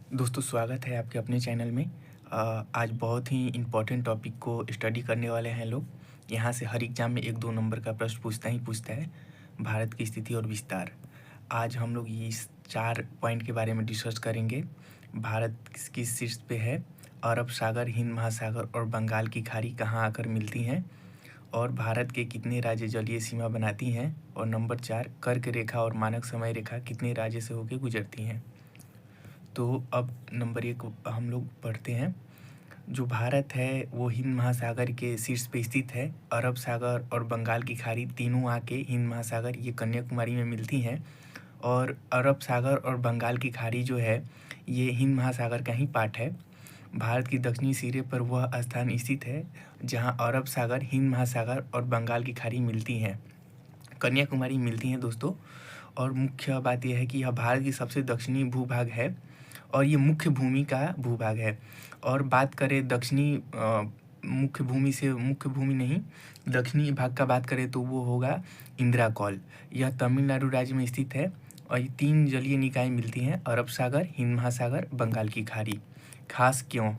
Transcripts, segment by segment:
दोस्तों स्वागत है आपके अपने चैनल में। आज बहुत ही इम्पोर्टेंट टॉपिक को स्टडी करने वाले हैं लोग। यहाँ से हर एग्जाम में 1-2 नंबर का प्रश्न पूछता है, भारत की स्थिति और विस्तार। आज हम लोग इस 4 पॉइंट के बारे में डिस्कस करेंगे। भारत किस शीर्ष पे है, अरब सागर, हिंद महासागर और बंगाल की खाड़ी कहाँ आकर मिलती हैं, और भारत के कितने राज्य जलीय सीमा बनाती हैं, और नंबर 4 कर्क रेखा और मानक समय रेखा कितने राज्य से होकर गुजरती हैं। तो अब नंबर 1 हम लोग पढ़ते हैं। जो भारत है वो हिंद महासागर के शीर्ष पे स्थित है। अरब सागर और बंगाल की खाड़ी तीनों आके हिंद महासागर ये कन्याकुमारी में मिलती हैं, और अरब सागर और बंगाल की खाड़ी जो है ये हिंद महासागर का ही पार्ट है। भारत की दक्षिणी सिरे पर वह स्थान स्थित है जहां अरब सागर, हिंद महासागर और बंगाल की खाड़ी मिलती हैं, कन्याकुमारी मिलती हैं दोस्तों। और मुख्य बात यह है कि यह भारत की सबसे दक्षिणी भूभाग है और ये मुख्य भूमि का भूभाग है। और बात करें दक्षिणी मुख्य भूमि से, मुख्य भूमि नहीं, दक्षिणी भाग का बात करें तो वो होगा इंदिरा कौल। यह तमिलनाडु राज्य में स्थित है और ये 3 जलीय निकाय मिलती हैं, अरब सागर, हिंद महासागर, बंगाल की खाड़ी। खास क्यों?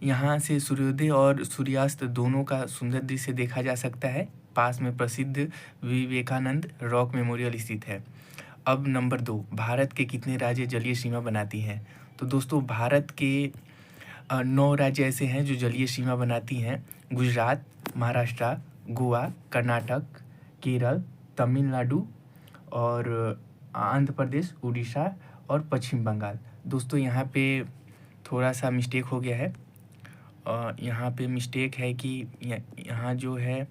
यहाँ से सूर्योदय और सूर्यास्त दोनों का सुंदर दृश्य देखा जा सकता है। पास में प्रसिद्ध विवेकानंद रॉक मेमोरियल स्थित है। अब नंबर 2, भारत के कितने राज्य जलीय सीमा बनाती हैं? तो दोस्तों भारत के 9 राज्य ऐसे हैं जो जलीय सीमा बनाती हैं। गुजरात, महाराष्ट्र, गोवा, कर्नाटक, केरल, तमिलनाडु और आंध्र प्रदेश, उड़ीसा और पश्चिम बंगाल। दोस्तों यहाँ पे थोड़ा सा मिस्टेक हो गया है। यहाँ पे मिस्टेक है कि यहाँ जो है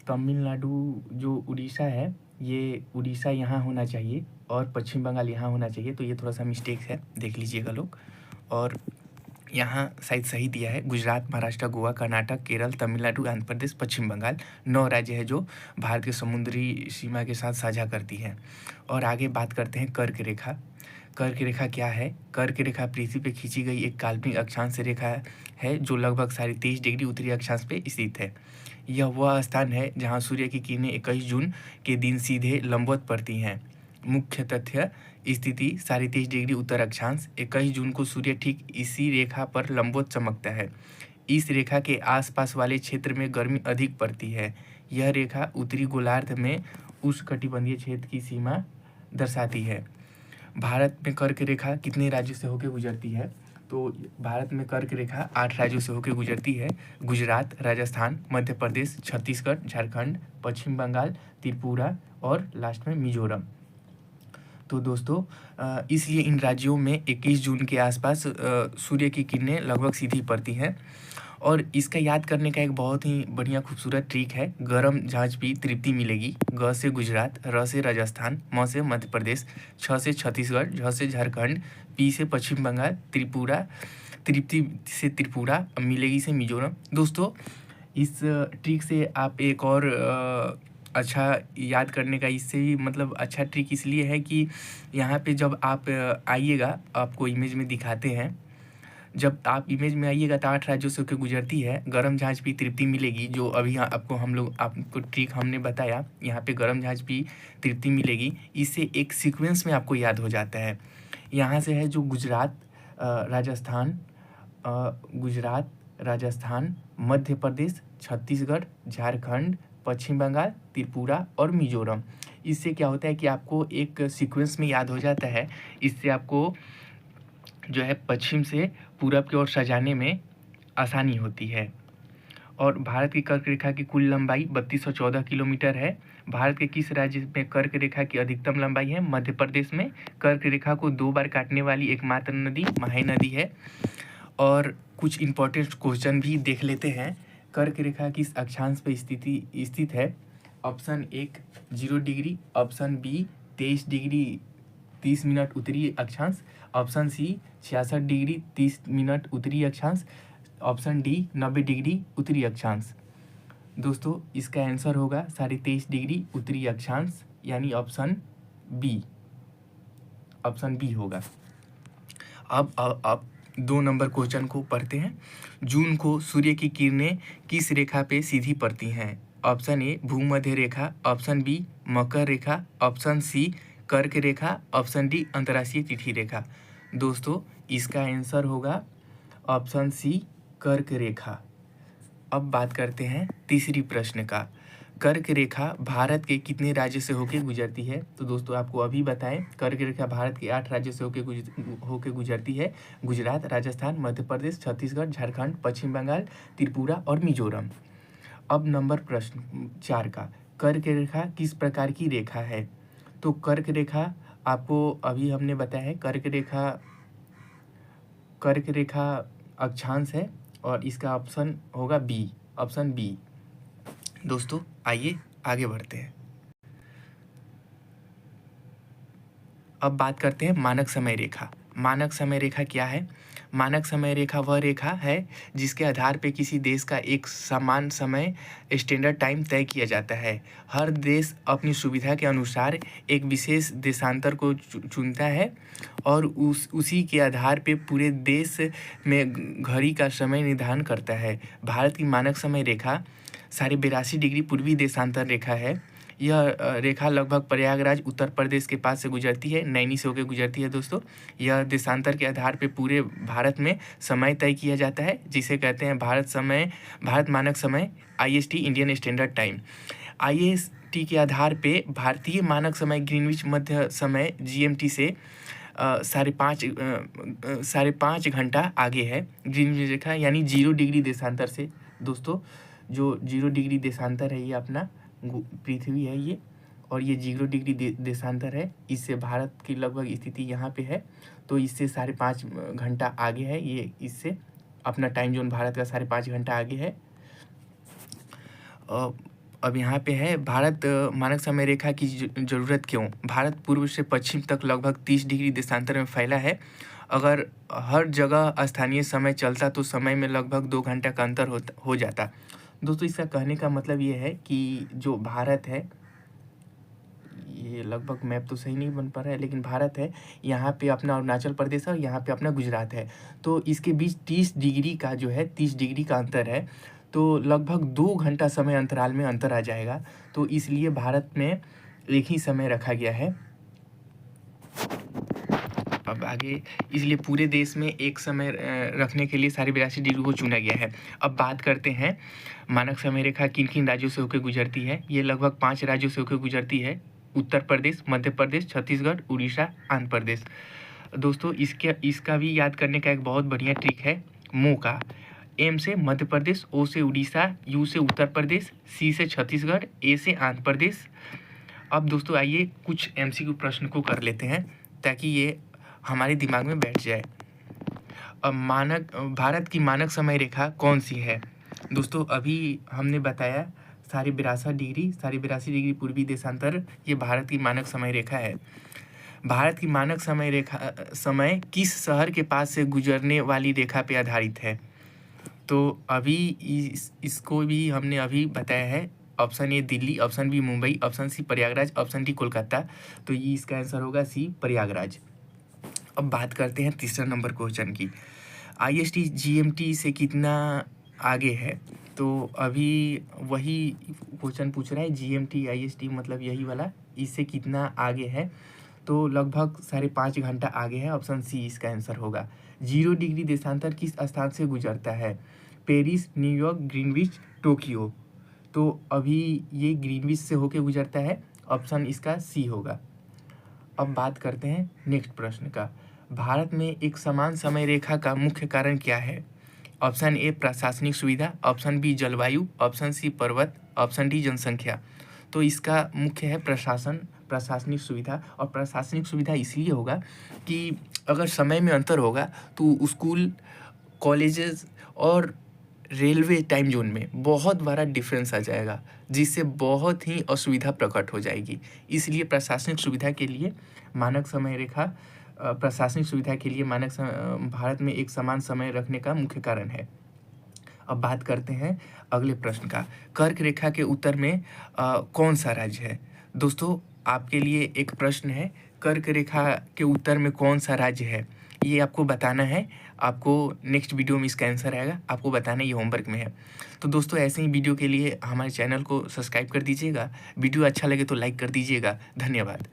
तमिलनाडु, जो उड़ीसा है, ये उड़ीसा यहाँ होना चाहिए और पश्चिम बंगाल यहाँ होना चाहिए। तो ये थोड़ा सा मिस्टेक है, देख लीजिएगा लोग। और यहाँ शायद सही दिया है, गुजरात, महाराष्ट्र, गोवा, कर्नाटक, केरल, तमिलनाडु, आंध्र प्रदेश, पश्चिम बंगाल 9 राज्य है जो भारत के समुद्री सीमा के साथ साझा करती हैं। और आगे बात करते हैं कर्क रेखा। कर्क रेखा क्या है? कर्क रेखा पृथ्वी पे खींची गई एक काल्पनिक अक्षांश रेखा है जो लगभग 23.5 डिग्री उत्तरी अक्षांश पे स्थित है। यह वह स्थान है जहां सूर्य की किरणें 21 जून के दिन सीधे लंबवत पड़ती हैं। मुख्य तथ्य: स्थिति 23.5 डिग्री उत्तर अक्षांश। 21 जून को सूर्य ठीक इसी रेखा पर लंबवत चमकता है। इस रेखा के आसपास वाले क्षेत्र में गर्मी अधिक पड़ती है। यह रेखा उत्तरी गोलार्ध में उष्णकटिबंधीय क्षेत्र की सीमा दर्शाती है। भारत में कर्क रेखा कितने राज्यों से होकर गुजरती है? तो भारत में कर्क रेखा 8 राज्यों से होकर गुजरती है। गुजरात, राजस्थान, मध्य प्रदेश, छत्तीसगढ़, झारखंड, पश्चिम बंगाल, त्रिपुरा और लास्ट में मिजोरम। तो दोस्तों इसलिए इन राज्यों में 21 जून के आसपास सूर्य की किरणें लगभग सीधी पड़ती हैं। और इसका याद करने का एक बहुत ही बढ़िया खूबसूरत ट्रिक है। गरम जांच भी तृप्ति मिलेगी। ग से गुजरात, र से राजस्थान, म से मध्य प्रदेश, छ से छत्तीसगढ़, झ से झारखंड, पी से पश्चिम बंगाल, त्रिपुरा, तृप्ति से त्रिपुरा, मिलेगी से मिजोरम। दोस्तों इस ट्रिक से आप एक और अच्छा याद करने का, इससे भी मतलब अच्छा ट्रिक इसलिए है कि यहाँ पे जब आप आइएगा, आपको इमेज में दिखाते हैं। जब आप इमेज में आइएगा तो 8 राज्यों से होकर गुजरती है। गरम जहाज भी तृप्ति मिलेगी, जो अभी आपको ट्रिक हमने बताया। यहाँ पे गरम जहाज भी तृप्ति मिलेगी। इससे एक सीक्वेंस में आपको याद हो जाता है। यहाँ से है जो गुजरात, राजस्थान, मध्य प्रदेश, छत्तीसगढ़, झारखंड, पश्चिम बंगाल, त्रिपुरा और मिजोरम। इससे क्या होता है कि आपको एक सीक्वेंस में याद हो जाता है। इससे आपको जो है पश्चिम से पूरब की ओर सजाने में आसानी होती है। और भारत की कर्क रेखा की कुल लंबाई 3214 किलोमीटर है। भारत के किस राज्य में कर्क रेखा की अधिकतम लंबाई है? मध्य प्रदेश में। कर्क रेखा को 2 बार काटने वाली एकमात्र नदी महाई नदी है। और कुछ इंपॉर्टेंट क्वेश्चन भी देख लेते हैं। कर्क रेखा किस अक्षांश पर स्थित है? Option 1 0 degree, option B 23 degree 30 minute उत्तरी अक्षांश, ऑप्शन सी 66 डिग्री 30 मिनट उत्तरी अक्षांश, ऑप्शन डी 90 डिग्री उत्तरी अक्षांश। दोस्तों इसका आंसर होगा 23.5 डिग्री उत्तरी अक्षांश, यानी ऑप्शन बी होगा। अब 2 नंबर क्वेश्चन को पढ़ते हैं। जून को सूर्य की किरणें किस रेखा पे सीधी पड़ती हैं? ऑप्शन ए भूमध्य रेखा, ऑप्शन बी मकर रेखा, ऑप्शन सी कर्क रेखा, ऑप्शन डी अंतर्राष्ट्रीय तिथि रेखा। दोस्तों इसका आंसर होगा ऑप्शन सी कर्क रेखा। अब बात करते हैं तीसरी प्रश्न का। कर्क रेखा भारत के कितने राज्य से होकर गुजरती है? तो दोस्तों आपको अभी बताएं, कर्क रेखा भारत के 8 राज्यों से होकर गुजरती है। गुजरात, राजस्थान, मध्य प्रदेश, छत्तीसगढ़, झारखंड, पश्चिम बंगाल, त्रिपुरा और मिजोरम। अब नंबर प्रश्न 4 का, कर्क रेखा किस प्रकार की रेखा है? तो कर्क रेखा आपको अभी हमने बताया है, कर्क रेखा अक्षांश है और इसका ऑप्शन होगा बी, ऑप्शन बी। दोस्तों आइए आगे बढ़ते हैं। अब बात करते हैं मानक समय रेखा। मानक समय रेखा क्या है? मानक समय रेखा वह रेखा है जिसके आधार पर किसी देश का एक समान समय स्टैंडर्ड टाइम तय किया जाता है। हर देश अपनी सुविधा के अनुसार एक विशेष देशांतर को चुनता है और उसी के आधार पे पूरे देश में घड़ी का समय निर्धारण करता है। भारत की मानक समय रेखा 82.5 डिग्री पूर्वी देशांतर रेखा है। यह रेखा लगभग प्रयागराज उत्तर प्रदेश के पास से गुजरती है, नैनी से होकर गुजरती है। दोस्तों यह देशांतर के आधार पे पूरे भारत में समय तय किया जाता है, जिसे कहते हैं भारत मानक समय IST, Indian standard time. IST के आधार पे भारतीय मानक समय ग्रीनविच मध्य समय GMT से 5.5 घंटा आगे है। ग्रीनविच रेखा यानी 0 डिग्री देशांतर से। दोस्तों जो 0 डिग्री देशांतर है ये अपना पृथ्वी है ये, और ये 0 डिग्री देशांतर है। इससे भारत की लगभग स्थिति यहाँ पे है, तो इससे 5.5 घंटा आगे है ये। इससे अपना टाइम जोन भारत का 5.5 घंटा आगे है। अब यहाँ पे है भारत मानक समय रेखा की ज़रूरत क्यों? भारत पूर्व से पश्चिम तक लगभग 30 डिग्री देशांतर में फैला है। अगर हर जगह स्थानीय समय चलता तो समय में लगभग 2 घंटा का अंतर हो जाता। दोस्तों इसका कहने का मतलब ये है कि जो भारत है, ये लगभग मैप तो सही नहीं बन पा रहा है, लेकिन भारत है, यहाँ पे अपना अरुणाचल प्रदेश है और यहाँ पे अपना गुजरात है। तो इसके बीच 30 डिग्री का जो है 30 डिग्री का अंतर है, तो लगभग 2 घंटा समय अंतराल में अंतर आ जाएगा। तो इसलिए भारत में एक ही समय रखा गया है। अब आगे, इसलिए पूरे देश में एक समय रखने के लिए 82.5 डिग्री को चुना गया है। अब बात करते हैं मानक समय रेखा किन किन राज्यों से होकर गुजरती है। ये लगभग 5 राज्यों से होकर गुजरती है। उत्तर प्रदेश, मध्य प्रदेश, छत्तीसगढ़, उड़ीसा, आंध्र प्रदेश। दोस्तों इसका भी याद करने का एक बहुत बढ़िया ट्रिक है। मो का M से मध्य प्रदेश, O से उड़ीसा, U से उत्तर प्रदेश, C से छत्तीसगढ़, A से आंध्र प्रदेश। अब दोस्तों आइए कुछ MCQ प्रश्न को कर लेते हैं ताकि ये हमारे दिमाग में बैठ जाए। अब भारत की मानक समय रेखा कौन सी है? दोस्तों अभी हमने बताया 82.5 डिग्री पूर्वी देशांतर, ये भारत की मानक समय रेखा है। भारत की मानक समय रेखा समय किस शहर के पास से गुजरने वाली रेखा पे आधारित है? तो अभी इसको भी हमने अभी बताया है। Option A Delhi, option B Mumbai, option C Prayagraj, option D Kolkata. तो ये इसका आंसर होगा सी प्रयागराज। अब बात करते हैं तीसरा नंबर क्वेश्चन की। IST GMT से कितना आगे है? तो अभी वही क्वेश्चन पूछ रहा है, GMT IST मतलब यही वाला, इससे कितना आगे है? तो लगभग 5.5 घंटा आगे है। ऑप्शन सी इसका आंसर होगा। 0 डिग्री देशांतर किस स्थान से गुजरता है? Paris, New York, Greenwich, Tokyo. तो अभी ये ग्रीनविच से होके गुजरता है। ऑप्शन इसका सी होगा। अब बात करते हैं नेक्स्ट प्रश्न का। भारत में एक समान समय रेखा का मुख्य कारण क्या है? ऑप्शन ए प्रशासनिक सुविधा, ऑप्शन बी जलवायु, ऑप्शन सी पर्वत, ऑप्शन डी जनसंख्या। तो इसका मुख्य है प्रशासनिक सुविधा। और प्रशासनिक सुविधा इसलिए होगा कि अगर समय में अंतर होगा तो स्कूल, कॉलेजेस और रेलवे टाइम जोन में बहुत बड़ा डिफरेंस आ जाएगा, जिससे बहुत ही असुविधा प्रकट हो जाएगी। इसलिए प्रशासनिक सुविधा के लिए मानक समय रेखा भारत में एक समान समय रखने का मुख्य कारण है। अब बात करते हैं अगले प्रश्न का। कर्क रेखा के उत्तर में कौन सा राज्य है? दोस्तों आपके लिए एक प्रश्न है, कर्क रेखा के उत्तर में कौन सा राज्य है, ये आपको बताना है। आपको नेक्स्ट वीडियो में इसका आंसर आएगा, आपको बताना, ये होमवर्क में है। तो दोस्तों ऐसे ही वीडियो के लिए हमारे चैनल को सब्सक्राइब कर दीजिएगा। वीडियो अच्छा लगे तो लाइक कर दीजिएगा। धन्यवाद।